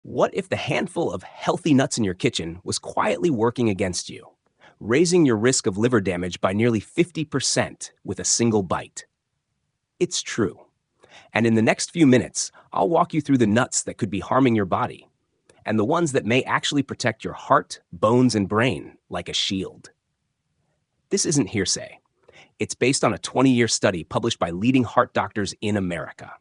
What if the handful of healthy nuts in your kitchen was quietly working against you, raising your risk of liver damage by nearly 50% with a single bite? It's true. And in the next few minutes, I'll walk you through the nuts that could be harming your body and the ones that may actually protect your heart, bones, and brain like a shield. This isn't hearsay. It's based on a 20-year study published by leading heart doctors in America.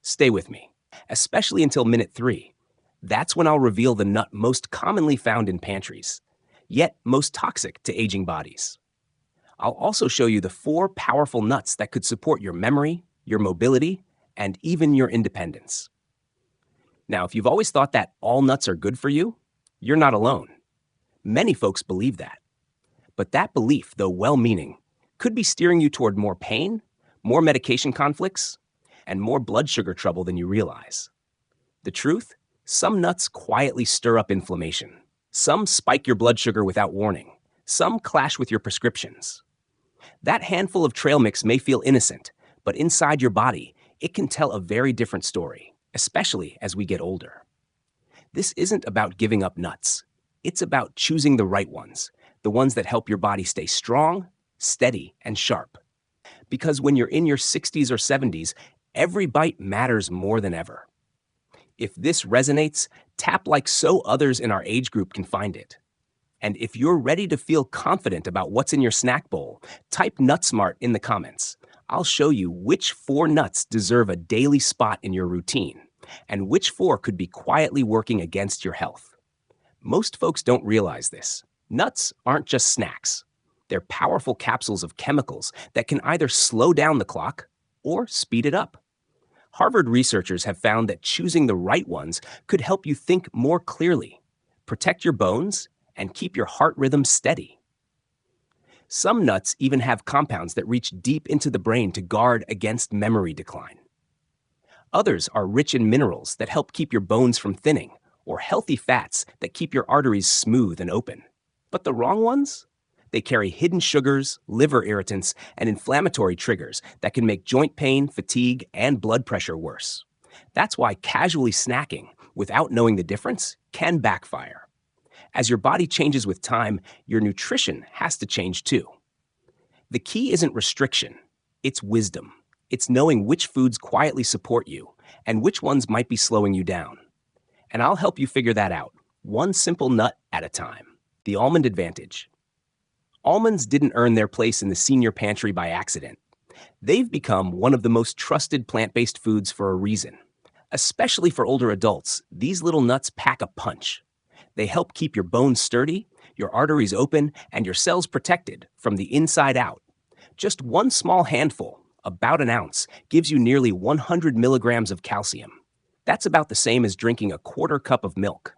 Stay with me, especially until minute 3. That's when I'll reveal the nut most commonly found in pantries, yet most toxic to aging bodies. I'll also show you the 4 powerful nuts that could support your memory, your mobility, and even your independence. Now, if you've always thought that all nuts are good for you, you're not alone. Many folks believe that. But that belief, though well-meaning, could be steering you toward more pain, more medication conflicts, and more blood sugar trouble than you realize. The truth? Some nuts quietly stir up inflammation. Some spike your blood sugar without warning. Some clash with your prescriptions. That handful of trail mix may feel innocent, but inside your body, it can tell a very different story, especially as we get older. This isn't about giving up nuts. It's about choosing the right ones, the ones that help your body stay strong, steady, and sharp. Because when you're in your 60s or 70s, every bite matters more than ever. If this resonates, tap like so others in our age group can find it. And if you're ready to feel confident about what's in your snack bowl, type NutSmart in the comments. I'll show you which 4 nuts deserve a daily spot in your routine, and which 4 could be quietly working against your health. Most folks don't realize this. Nuts aren't just snacks. They're powerful capsules of chemicals that can either slow down the clock or speed it up. Harvard researchers have found that choosing the right ones could help you think more clearly, protect your bones, and keep your heart rhythm steady. Some nuts even have compounds that reach deep into the brain to guard against memory decline. Others are rich in minerals that help keep your bones from thinning, or healthy fats that keep your arteries smooth and open. But the wrong ones? They carry hidden sugars, liver irritants, and inflammatory triggers that can make joint pain, fatigue, and blood pressure worse. That's why casually snacking, without knowing the difference, can backfire. As your body changes with time, your nutrition has to change too. The key isn't restriction, it's wisdom. It's knowing which foods quietly support you and which ones might be slowing you down. And I'll help you figure that out, one simple nut at a time. The almond advantage. Almonds didn't earn their place in the senior pantry by accident. They've become one of the most trusted plant-based foods for a reason. Especially for older adults, these little nuts pack a punch. They help keep your bones sturdy, your arteries open, and your cells protected from the inside out. Just one small handful, about an ounce, gives you nearly 100 milligrams of calcium. That's about the same as drinking a quarter cup of milk.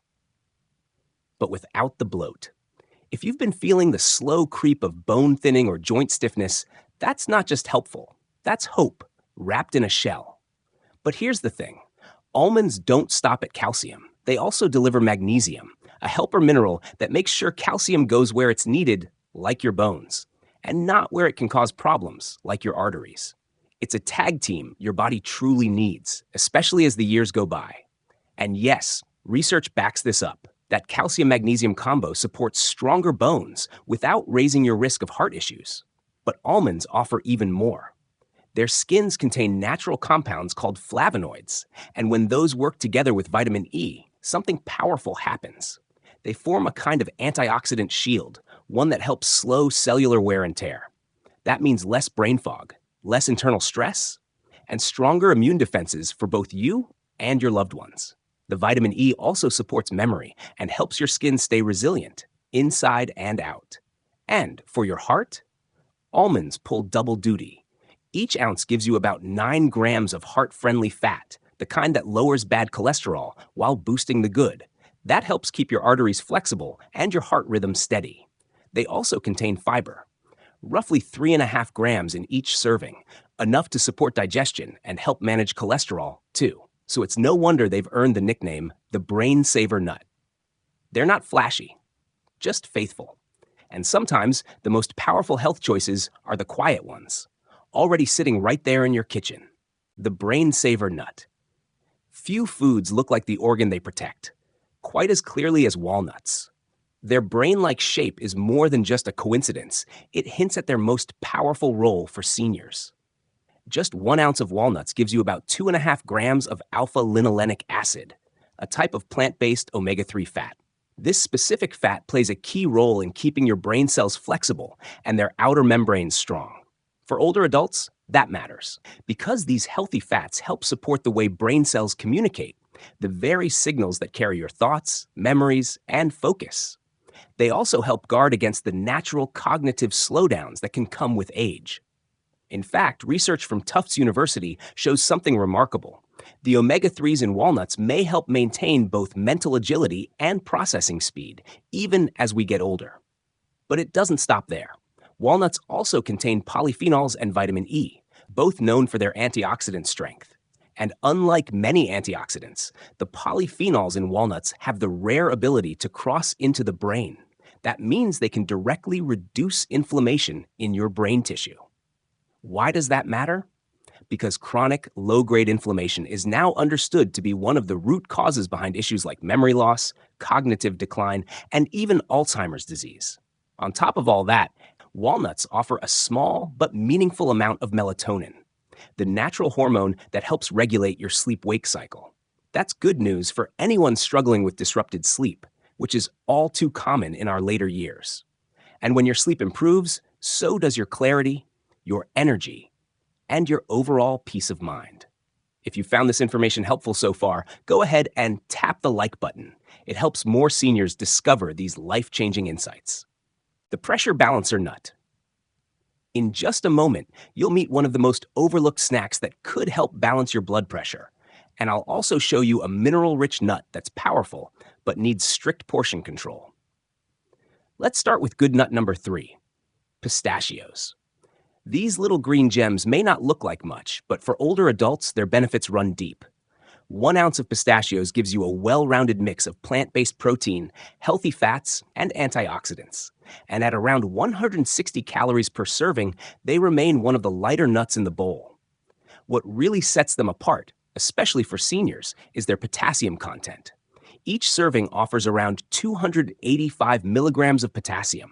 But without the bloat. If you've been feeling the slow creep of bone thinning or joint stiffness, that's not just helpful. That's hope, wrapped in a shell. But here's the thing. Almonds don't stop at calcium. They also deliver magnesium, a helper mineral that makes sure calcium goes where it's needed, like your bones, and not where it can cause problems, like your arteries. It's a tag team your body truly needs, especially as the years go by. And yes, research backs this up. That calcium-magnesium combo supports stronger bones without raising your risk of heart issues. But almonds offer even more. Their skins contain natural compounds called flavonoids, and when those work together with vitamin E, something powerful happens. They form a kind of antioxidant shield, one that helps slow cellular wear and tear. That means less brain fog, less internal stress, and stronger immune defenses for both you and your loved ones. The vitamin E also supports memory and helps your skin stay resilient, inside and out. And for your heart, almonds pull double duty. Each ounce gives you about 9 grams of heart-friendly fat, the kind that lowers bad cholesterol while boosting the good. That helps keep your arteries flexible and your heart rhythm steady. They also contain fiber, roughly 3.5 grams in each serving, enough to support digestion and help manage cholesterol, too. So it's no wonder they've earned the nickname, the Brain Saver Nut. They're not flashy, just faithful. And sometimes the most powerful health choices are the quiet ones, already sitting right there in your kitchen. The Brain Saver Nut. Few foods look like the organ they protect, quite as clearly as walnuts. Their brain-like shape is more than just a coincidence. It hints at their most powerful role for seniors. Just 1 ounce of walnuts gives you about 2.5 grams of alpha-linolenic acid, a type of plant-based omega-3 fat. This specific fat plays a key role in keeping your brain cells flexible and their outer membranes strong. For older adults, that matters, because these healthy fats help support the way brain cells communicate, the very signals that carry your thoughts, memories, and focus. They also help guard against the natural cognitive slowdowns that can come with age. In fact, research from Tufts University shows something remarkable. The omega-3s in walnuts may help maintain both mental agility and processing speed, even as we get older. But it doesn't stop there. Walnuts also contain polyphenols and vitamin E, both known for their antioxidant strength. And unlike many antioxidants, the polyphenols in walnuts have the rare ability to cross into the brain. That means they can directly reduce inflammation in your brain tissue. Why does that matter? Because chronic, low-grade inflammation is now understood to be one of the root causes behind issues like memory loss, cognitive decline, and even Alzheimer's disease. On top of all that, walnuts offer a small but meaningful amount of melatonin, the natural hormone that helps regulate your sleep-wake cycle. That's good news for anyone struggling with disrupted sleep, which is all too common in our later years. And when your sleep improves, so does your clarity, your energy, and your overall peace of mind. If you found this information helpful so far, go ahead and tap the like button. It helps more seniors discover these life-changing insights. The pressure balancer nut. In just a moment, you'll meet one of the most overlooked snacks that could help balance your blood pressure. And I'll also show you a mineral-rich nut that's powerful, but needs strict portion control. Let's start with good nut number 3, pistachios. These little green gems may not look like much, but for older adults, their benefits run deep. 1 ounce of pistachios gives you a well-rounded mix of plant-based protein, healthy fats, and antioxidants. And at around 160 calories per serving, they remain one of the lighter nuts in the bowl. What really sets them apart, especially for seniors, is their potassium content. Each serving offers around 285 milligrams of potassium.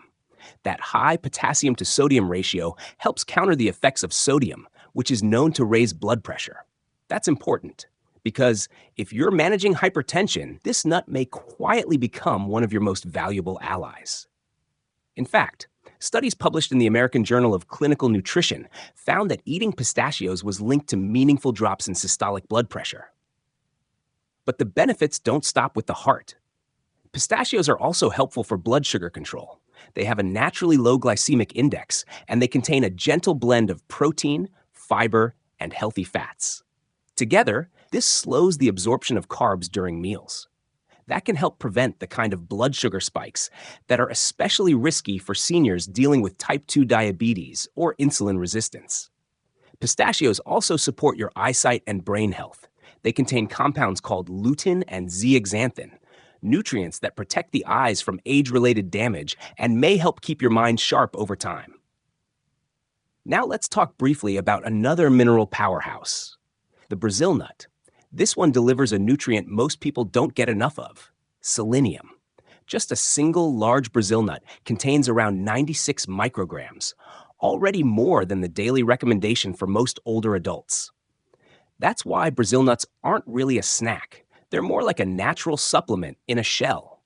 That high potassium to sodium ratio helps counter the effects of sodium, which is known to raise blood pressure. That's important, because if you're managing hypertension, this nut may quietly become one of your most valuable allies. In fact, studies published in the American Journal of Clinical Nutrition found that eating pistachios was linked to meaningful drops in systolic blood pressure. But the benefits don't stop with the heart. Pistachios are also helpful for blood sugar control. They have a naturally low glycemic index, and they contain a gentle blend of protein, fiber, and healthy fats. Together, this slows the absorption of carbs during meals. That can help prevent the kind of blood sugar spikes that are especially risky for seniors dealing with type 2 diabetes or insulin resistance. Pistachios also support your eyesight and brain health. They contain compounds called lutein and zeaxanthin, nutrients that protect the eyes from age-related damage and may help keep your mind sharp over time. Now let's talk briefly about another mineral powerhouse, the Brazil nut. This one delivers a nutrient most people don't get enough of, selenium. Just a single large Brazil nut contains around 96 micrograms, already more than the daily recommendation for most older adults. That's why Brazil nuts aren't really a snack. They're more like a natural supplement in a shell.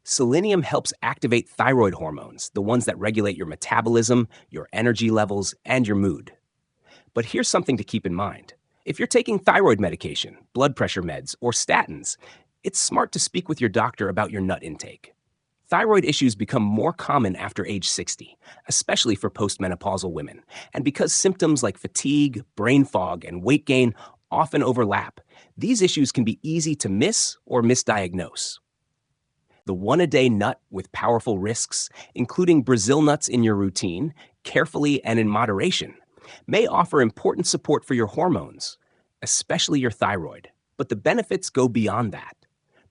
Selenium helps activate thyroid hormones, the ones that regulate your metabolism, your energy levels, and your mood. But here's something to keep in mind. If you're taking thyroid medication, blood pressure meds, or statins, it's smart to speak with your doctor about your nut intake. Thyroid issues become more common after age 60, especially for postmenopausal women. And because symptoms like fatigue, brain fog, and weight gain often overlap, these issues can be easy to miss or misdiagnose. The one-a-day nut with powerful risks, including Brazil nuts in your routine, carefully and in moderation, may offer important support for your hormones, especially your thyroid. But the benefits go beyond that.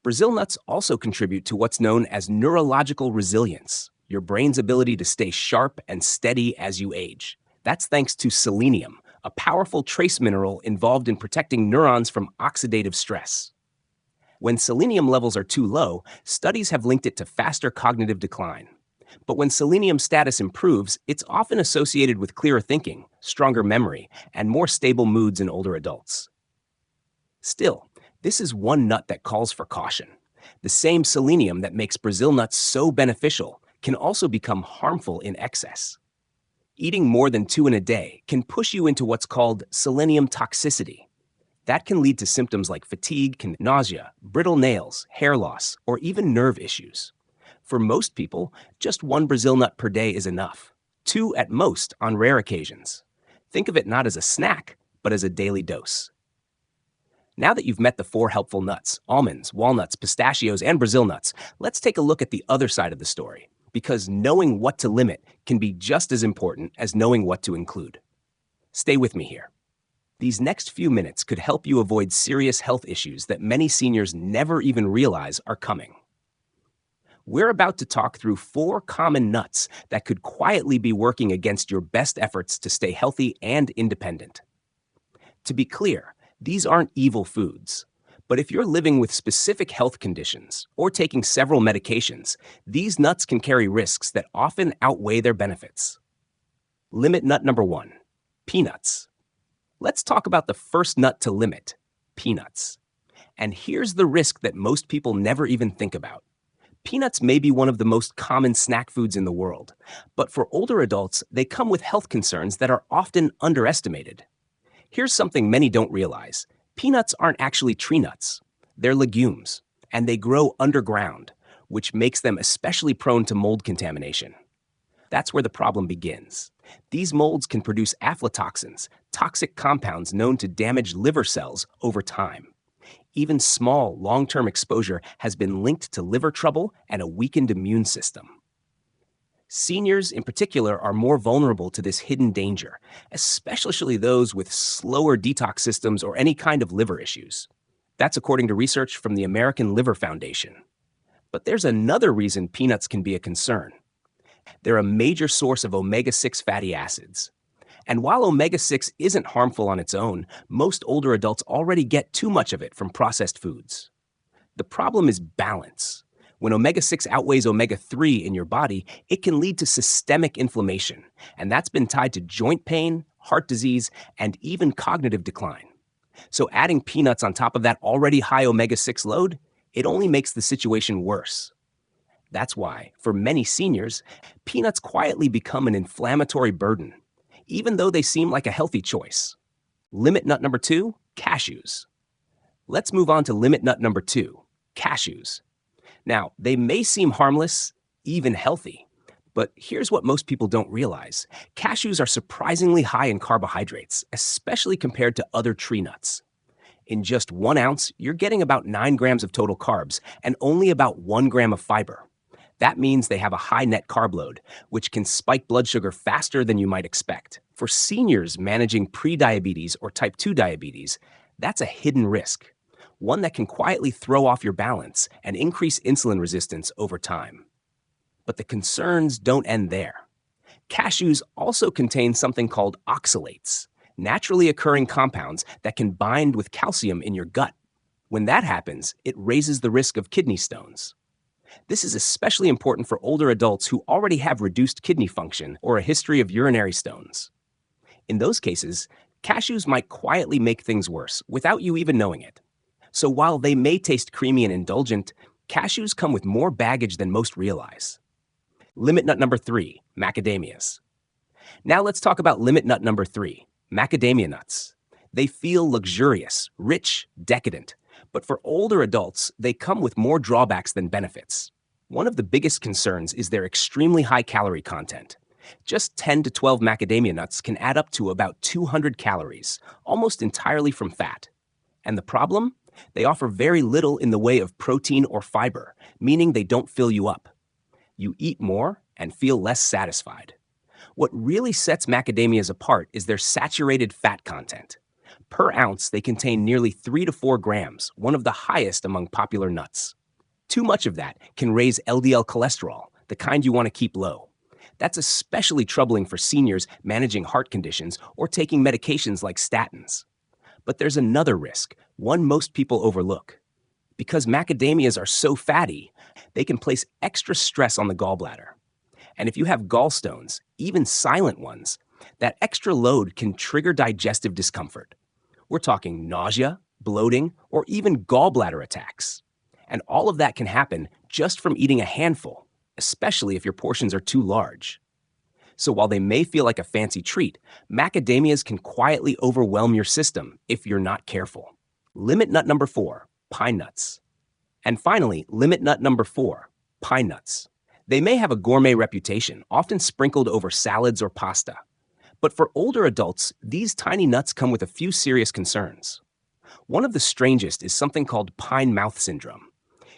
Brazil nuts also contribute to what's known as neurological resilience, your brain's ability to stay sharp and steady as you age. That's thanks to selenium, a powerful trace mineral involved in protecting neurons from oxidative stress. When selenium levels are too low, studies have linked it to faster cognitive decline. But when selenium status improves, it's often associated with clearer thinking, stronger memory, and more stable moods in older adults. Still, this is one nut that calls for caution. The same selenium that makes Brazil nuts so beneficial can also become harmful in excess. Eating more than 2 in a day can push you into what's called selenium toxicity. That can lead to symptoms like fatigue, nausea, brittle nails, hair loss, or even nerve issues. For most people, just 1 Brazil nut per day is enough. 2 at most on rare occasions. Think of it not as a snack, but as a daily dose. Now that you've met the 4 helpful nuts, almonds, walnuts, pistachios, and Brazil nuts, let's take a look at the other side of the story, because knowing what to limit can be just as important as knowing what to include. Stay with me here. These next few minutes could help you avoid serious health issues that many seniors never even realize are coming. We're about to talk through 4 common nuts that could quietly be working against your best efforts to stay healthy and independent. To be clear, these aren't evil foods. But if you're living with specific health conditions or taking several medications, these nuts can carry risks that often outweigh their benefits. Limit nut number 1, peanuts. Let's talk about the first nut to limit, peanuts. And here's the risk that most people never even think about. Peanuts may be one of the most common snack foods in the world, but for older adults, they come with health concerns that are often underestimated. Here's something many don't realize. Peanuts aren't actually tree nuts. They're legumes, and they grow underground, which makes them especially prone to mold contamination. That's where the problem begins. These molds can produce aflatoxins, toxic compounds known to damage liver cells over time. Even small, long-term exposure has been linked to liver trouble and a weakened immune system. Seniors, in particular, are more vulnerable to this hidden danger, especially those with slower detox systems or any kind of liver issues. That's according to research from the American Liver Foundation. But there's another reason peanuts can be a concern. They're a major source of omega-6 fatty acids. And while omega-6 isn't harmful on its own, most older adults already get too much of it from processed foods. The problem is balance. When omega-6 outweighs omega-3 in your body, it can lead to systemic inflammation, and that's been tied to joint pain, heart disease, and even cognitive decline. So adding peanuts on top of that already high omega-6 load, it only makes the situation worse. That's why, for many seniors, peanuts quietly become an inflammatory burden, even though they seem like a healthy choice. Limit nut number 2, cashews. Let's move on to limit nut number 2, cashews. Now, they may seem harmless, even healthy, but here's what most people don't realize. Cashews are surprisingly high in carbohydrates, especially compared to other tree nuts. In just 1 ounce, you're getting about 9 grams of total carbs and only about 1 gram of fiber. That means they have a high net carb load, which can spike blood sugar faster than you might expect. For seniors managing prediabetes or type 2 diabetes, that's a hidden risk, one that can quietly throw off your balance and increase insulin resistance over time. But the concerns don't end there. Cashews also contain something called oxalates, naturally occurring compounds that can bind with calcium in your gut. When that happens, it raises the risk of kidney stones. This is especially important for older adults who already have reduced kidney function or a history of urinary stones. In those cases, cashews might quietly make things worse without you even knowing it. So while they may taste creamy and indulgent, cashews come with more baggage than most realize. Limit nut number 3, macadamias. Now let's talk about limit nut number 3, macadamia nuts. They feel luxurious, rich, decadent. But for older adults, they come with more drawbacks than benefits. One of the biggest concerns is their extremely high calorie content. Just 10 to 12 macadamia nuts can add up to about 200 calories, almost entirely from fat. And the problem? They offer very little in the way of protein or fiber, meaning they don't fill you up. You eat more and feel less satisfied. What really sets macadamias apart is their saturated fat content. Per ounce, they contain nearly 3 to 4 grams, one of the highest among popular nuts. Too much of that can raise LDL cholesterol, the kind you want to keep low. That's especially troubling for seniors managing heart conditions or taking medications like statins. But there's another risk, one most people overlook. Because macadamias are so fatty, they can place extra stress on the gallbladder. And if you have gallstones, even silent ones, that extra load can trigger digestive discomfort. We're talking nausea, bloating, or even gallbladder attacks. And all of that can happen just from eating a handful, especially if your portions are too large. So while they may feel like a fancy treat, macadamias can quietly overwhelm your system if you're not careful. Limit nut number 4, pine nuts. And finally, limit nut number 4, pine nuts. They may have a gourmet reputation, often sprinkled over salads or pasta. But for older adults, these tiny nuts come with a few serious concerns. One of the strangest is something called pine mouth syndrome.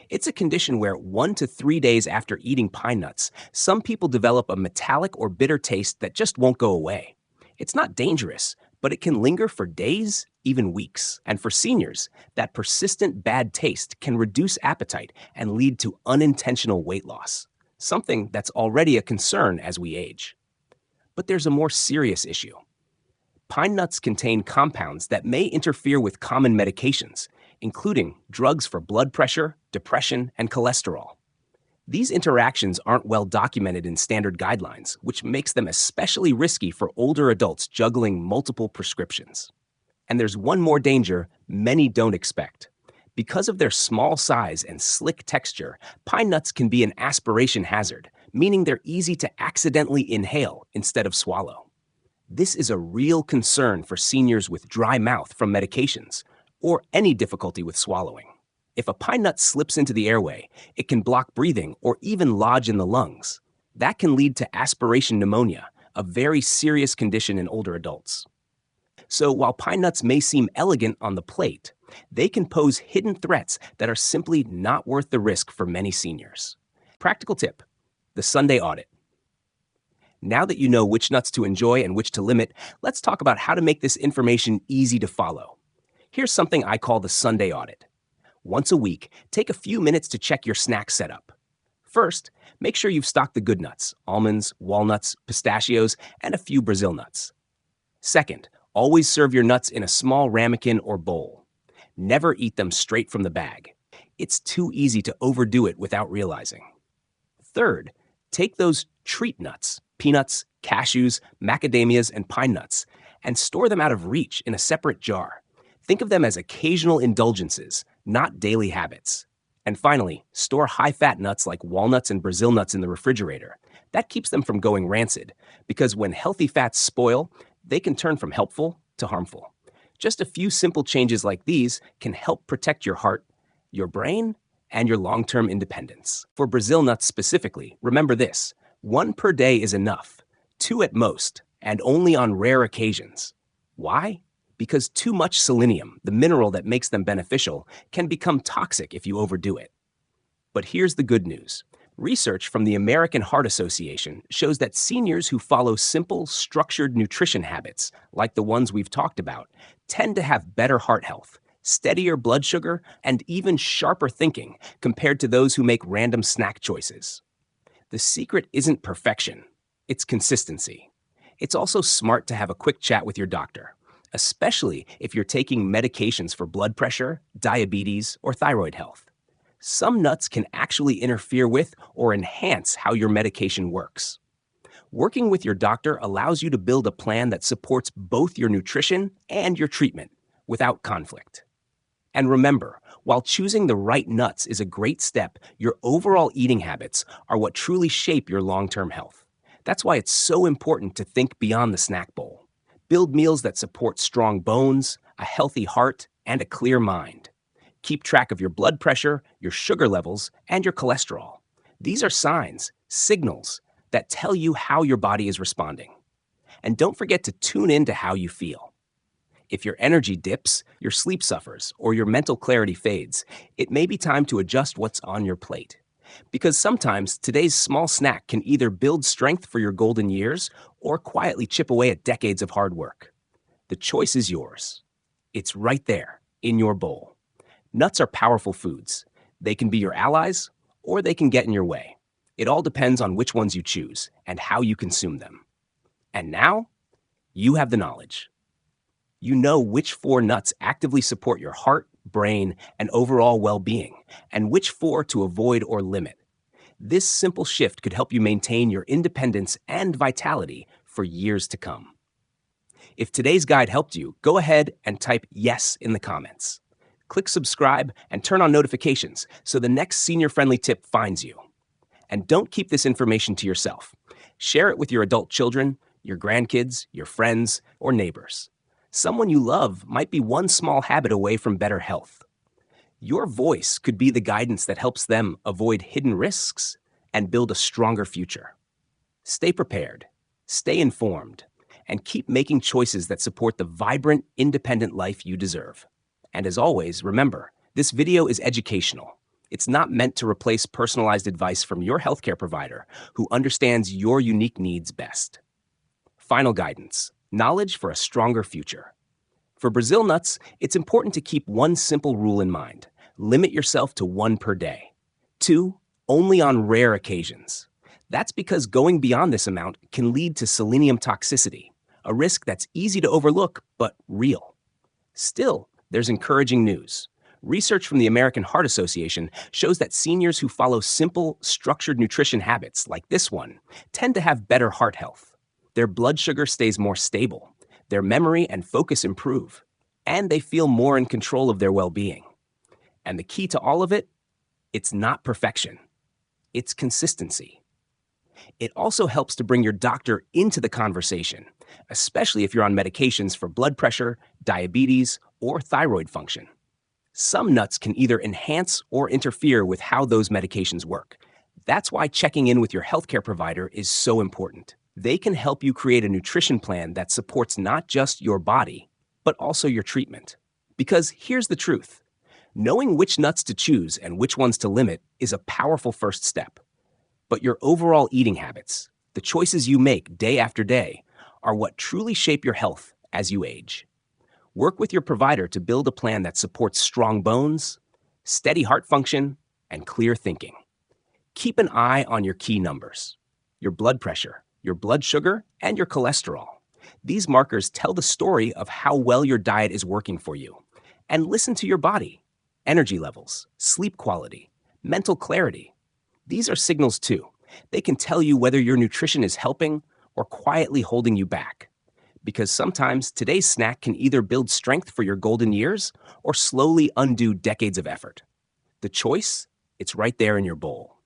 It's a condition where 1 to 3 days after eating pine nuts, some people develop a metallic or bitter taste that just won't go away. It's not dangerous, but it can linger for days, even weeks. And for seniors, that persistent bad taste can reduce appetite and lead to unintentional weight loss, something that's already a concern as we age. But there's a more serious issue. Pine nuts contain compounds that may interfere with common medications, including drugs for blood pressure, depression, and cholesterol. These interactions aren't well documented in standard guidelines, which makes them especially risky for older adults juggling multiple prescriptions. And there's one more danger many don't expect. Because of their small size and slick texture, pine nuts can be an aspiration hazard, meaning they're easy to accidentally inhale instead of swallow. This is a real concern for seniors with dry mouth from medications, or any difficulty with swallowing. If a pine nut slips into the airway, it can block breathing or even lodge in the lungs. That can lead to aspiration pneumonia, a very serious condition in older adults. So while pine nuts may seem elegant on the plate, they can pose hidden threats that are simply not worth the risk for many seniors. Practical tip: the Sunday audit. Now that you know which nuts to enjoy and which to limit, let's talk about how to make this information easy to follow. Here's something I call the Sunday audit. Once a week, take a few minutes to check your snack setup. First, make sure you've stocked the good nuts: almonds, walnuts, pistachios, and a few Brazil nuts. Second, always serve your nuts in a small ramekin or bowl. Never eat them straight from the bag. It's too easy to overdo it without realizing. Third, take those treat nuts, peanuts, cashews, macadamias, and pine nuts, and store them out of reach in a separate jar. Think of them as occasional indulgences, not daily habits. And finally, store high-fat nuts like walnuts and Brazil nuts in the refrigerator. That keeps them from going rancid, because when healthy fats spoil, they can turn from helpful to harmful. Just a few simple changes like these can help protect your heart, your brain, and your long-term independence. For Brazil nuts specifically, remember this: 1 per day is enough, 2 at most, and only on rare occasions. Why? Because too much selenium, the mineral that makes them beneficial, can become toxic if you overdo it. But here's the good news. Research from the American Heart Association shows that seniors who follow simple, structured nutrition habits, like the ones we've talked about, tend to have better heart health, steadier blood sugar, and even sharper thinking compared to those who make random snack choices. The secret isn't perfection, it's consistency. It's also smart to have a quick chat with your doctor, especially if you're taking medications for blood pressure, diabetes, or thyroid health. Some nuts can actually interfere with or enhance how your medication works. Working with your doctor allows you to build a plan that supports both your nutrition and your treatment without conflict. And remember, while choosing the right nuts is a great step, your overall eating habits are what truly shape your long-term health. That's why it's so important to think beyond the snack bowl. Build meals that support strong bones, a healthy heart, and a clear mind. Keep track of your blood pressure, your sugar levels, and your cholesterol. These are signs, signals, that tell you how your body is responding. And don't forget to tune in to how you feel. If your energy dips, your sleep suffers, or your mental clarity fades, it may be time to adjust what's on your plate. Because sometimes today's small snack can either build strength for your golden years or quietly chip away at decades of hard work. The choice is yours. It's right there, in your bowl. Nuts are powerful foods. They can be your allies, or they can get in your way. It all depends on which ones you choose and how you consume them. And now, you have the knowledge. You know which 4 nuts actively support your heart, brain, and overall well-being, and which 4 to avoid or limit. This simple shift could help you maintain your independence and vitality for years to come. If today's guide helped you, go ahead and type yes in the comments. Click subscribe and turn on notifications so the next senior-friendly tip finds you. And don't keep this information to yourself. Share it with your adult children, your grandkids, your friends, or neighbors. Someone you love might be one small habit away from better health. Your voice could be the guidance that helps them avoid hidden risks and build a stronger future. Stay prepared, stay informed, and keep making choices that support the vibrant, independent life you deserve. And as always, remember, this video is educational. It's not meant to replace personalized advice from your healthcare provider who understands your unique needs best. Final guidance: knowledge for a stronger future. For Brazil nuts, it's important to keep one simple rule in mind. Limit yourself to 1 per day. 2, only on rare occasions. That's because going beyond this amount can lead to selenium toxicity, a risk that's easy to overlook but real. Still, there's encouraging news. Research from the American Heart Association shows that seniors who follow simple, structured nutrition habits like this one tend to have better heart health. Their blood sugar stays more stable, their memory and focus improve, and they feel more in control of their well-being. And the key to all of it? It's not perfection. It's consistency. It also helps to bring your doctor into the conversation, especially if you're on medications for blood pressure, diabetes, or thyroid function. Some nuts can either enhance or interfere with how those medications work. That's why checking in with your healthcare provider is so important. They can help you create a nutrition plan that supports not just your body, but also your treatment. Because here's the truth. Knowing which nuts to choose and which ones to limit is a powerful first step. But your overall eating habits, the choices you make day after day, are what truly shape your health as you age. Work with your provider to build a plan that supports strong bones, steady heart function, and clear thinking. Keep an eye on your key numbers: your blood pressure, your blood sugar, and your cholesterol. These markers tell the story of how well your diet is working for you. And listen to your body. Energy levels, sleep quality, mental clarity. These are signals too. They can tell you whether your nutrition is helping or quietly holding you back. Because sometimes today's snack can either build strength for your golden years or slowly undo decades of effort. The choice? It's right there in your bowl.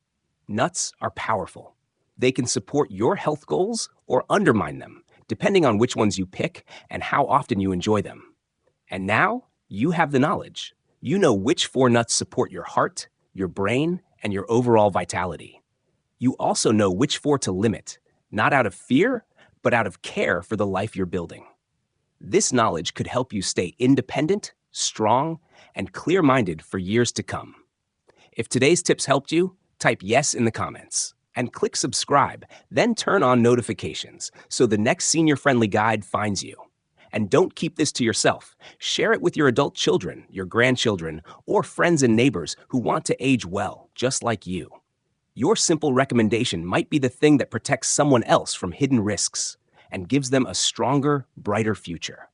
Nuts are powerful. They can support your health goals or undermine them, depending on which ones you pick and how often you enjoy them. And now, you have the knowledge. You know which 4 nuts support your heart, your brain, and your overall vitality. You also know which 4 to limit, not out of fear, but out of care for the life you're building. This knowledge could help you stay independent, strong, and clear-minded for years to come. If today's tips helped you, type yes in the comments and click subscribe, then turn on notifications so the next senior-friendly guide finds you. And don't keep this to yourself. Share it with your adult children, your grandchildren, or friends and neighbors who want to age well, just like you. Your simple recommendation might be the thing that protects someone else from hidden risks and gives them a stronger, brighter future.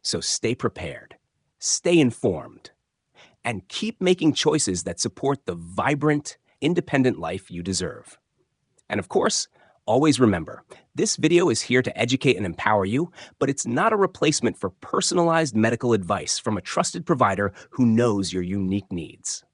So stay prepared, stay informed, and keep making choices that support the vibrant, independent life you deserve. And of course, always remember, this video is here to educate and empower you, but it's not a replacement for personalized medical advice from a trusted provider who knows your unique needs.